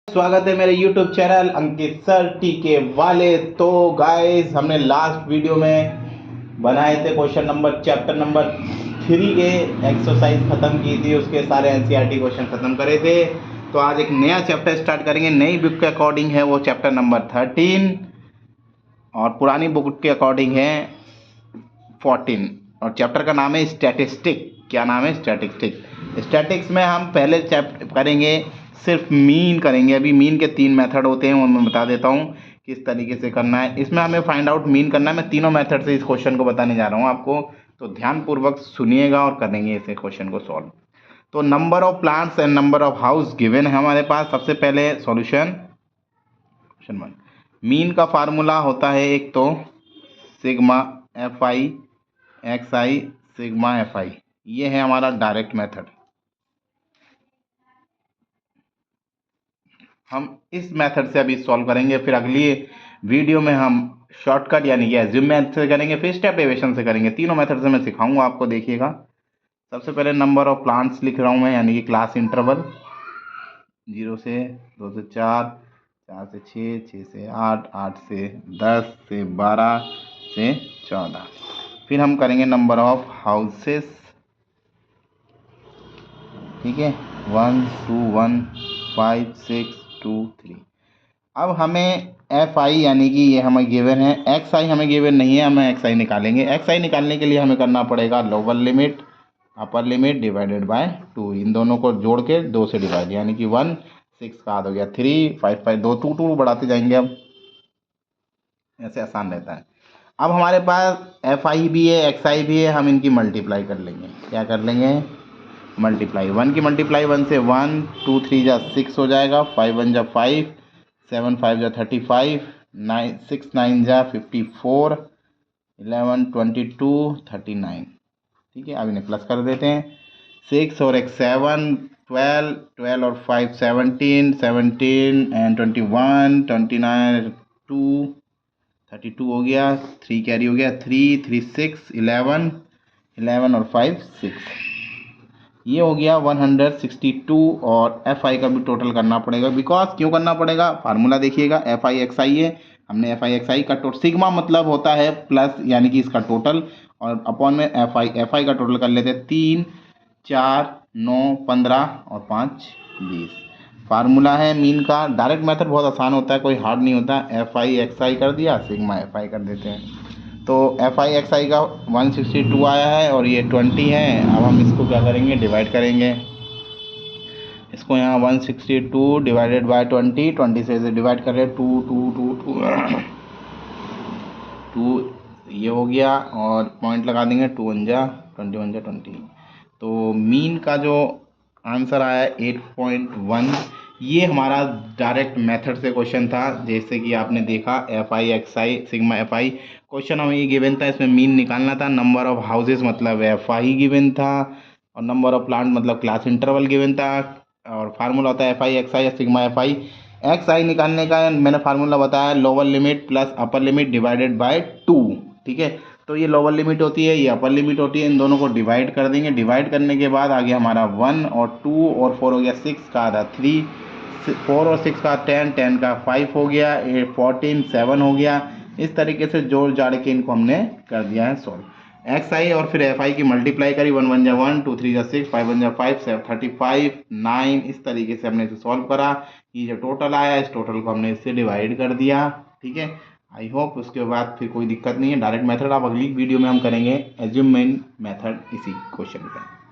स्वागत है मेरे YouTube चैनल अंकित सर टीके वाले। तो गाइस, हमने लास्ट वीडियो में बनाए थे क्वेश्चन नंबर चैप्टर नंबर 3 के एक्सरसाइज खत्म की थी, उसके सारे एनसीईआरटी क्वेश्चन खत्म करे थे। तो आज एक नया चैप्टर स्टार्ट करेंगे, नई बुक के अकॉर्डिंग है वो चैप्टर नंबर 13 और पुरानी बुक के अकॉर्डिंग है 14 और चैप्टर का नाम है स्टैटिस्टिक। क्या नाम है? स्टैटिस्टिक। स्टैटिक्स में हम पहले चैप्टर करेंगे सिर्फ मीन करेंगे। अभी मीन के 3 मेथड होते हैं, वो मैं बता देता हूँ किस तरीके से करना है। इसमें हमें फाइंड आउट मीन करना है। मैं तीनों मेथड से इस क्वेश्चन को बताने जा रहा हूँ आपको, तो ध्यानपूर्वक सुनिएगा और करेंगे इस क्वेश्चन को सॉल्व। तो number of plants and number of house given है हमारे पास। सबसे पहले सॉल्यूशन क्वेश्चन 1। मीन का फार्मूला होता है एक तो sigma F I x I sigma F I, ये है हमारा डायरेक्ट मेथड। हम इस मेथड से अभी सॉल्व करेंगे, फिर अगली वीडियो में हम शॉर्टकट यानी कि एज्यूम मेथड से करेंगे, फिर स्टेप डेविएशन से करेंगे। तीनों मेथड से मैं सिखाऊंगा आपको, देखिएगा। सबसे पहले नंबर ऑफ प्लांट्स लिख रहा हूँ मैं, यानी कि क्लास इंटरवल 0 से 2 से 4, 4 से 6, 6 से 8, 8 से 10 से 12 से 14। फिर हम करेंगे नंबर ऑफ हाउसेस, ठीक है, 1 2 1 5 6 2 3। अब हमें एफ आई यानी कि ये हमें गिवन है, एक्स आई हमें गिवन नहीं है, हमें एक्स आई निकालेंगे। एक्स आई निकालने के लिए हमें करना पड़ेगा lower limit upper limit divided by 2। इन दोनों को जोड़ के 2 से डिवाइड, यानी कि 1 6 का आधा हो गया 3 5 5 2 2 2 बढ़ाते जाएंगे। अब ऐसे आसान रहता है। अब हमारे पास एफ आई भी है एक्स आई भी है, हम इनकी मल्टीप्लाई कर लेंगे। क्या कर लेंगे? मल्टीप्लाई। 1 की मल्टीप्लाई 1 से 1, 2 3 जा 6 हो जाएगा, 5 1 जा 5, 7 5 जा 35, 9 6 9 जा 54, 11 22 39। ठीक है, अब इन्हें प्लस कर देते हैं। 6 और एक 7 12, 12 और 5 17, 17 एंड 21 29 2 32 हो गया, 3 कैरी हो गया, 3 3 6 11 11 और 5 6। ये हो गया 162। और एफ आई का भी टोटल करना पड़ेगा। बिकॉज क्यों करना पड़ेगा? फार्मूला देखिएगा, एफ आई एक्स आई है, हमने एफ आई एक्स आई का टोटल, सिग्मा मतलब होता है प्लस यानी कि इसका टोटल, और अपॉन में एफ आई का टोटल कर लेते हैं। 3 4 9 15 और 5 20। फार्मूला है मीन का। डायरेक्ट मेथड बहुत आसान होता है, कोई हार्ड नहीं होता। एफ आई एक्स आई कर दिया, सिग्मा एफ आई कर देते हैं। तो एफ आई एक्स आई का 162 आया है और ये 20 है। अब हम इसको क्या करेंगे? डिवाइड करेंगे इसको। यहाँ 162 डिवाइडेड बाय 20, 20 से डिवाइड कर रहे 2 2 2 2 2, ये हो गया और पॉइंट लगा देंगे। 2 1 जा 21 जा 20। तो मीन का जो आंसर आया 8.1। ये हमारा डायरेक्ट मेथड से क्वेश्चन था, जैसे कि आपने देखा F I x I sigma F I. Question हमें ये गिवन था, इसमें मीन निकालना था। नंबर ऑफ हाउसेस मतलब एफ आई गिवन था, और नंबर ऑफ प्लांट मतलब क्लास इंटरवल गिवन था, और फार्मूला होता है एफ आई एक्स आई या सिग्मा एफ आई। एक्स आई निकालने का मैंने फार्मूला बताया, lower limit plus upper limit divided by 2। ठीक है, तो ये लोअर लिमिट होती है, ये अपर लिमिट होती है, इन दोनों को डिवाइड कर देंगे। डिवाइड करने के बाद आगे हमारा 1 और 2 और 4 हो गया, 6 का आधा 3, 4 और 6 का 10, 10 का 5 हो गया, 14 7 हो गया। इस तरीके से जोड़ जाड़ के इनको हमने कर दिया है सॉल्व। एक्स आई और फिर एफ आई की मल्टीप्लाई करी, 1 1 जा 1, 2 3 जा 6, 5 1 जा 5, 35 9। इस तरीके से हमने इसे सॉल्व करा। ये जो टोटल आया, इस टोटल को हमने इससे डिवाइड कर दिया। ठीक है, आई होप उसके बाद फिर कोई दिक्कत नहीं है। डायरेक्ट मेथड आप अगली वीडियो में हम करेंगे एज्यूमेंट मेथड इसी क्वेश्चन पे।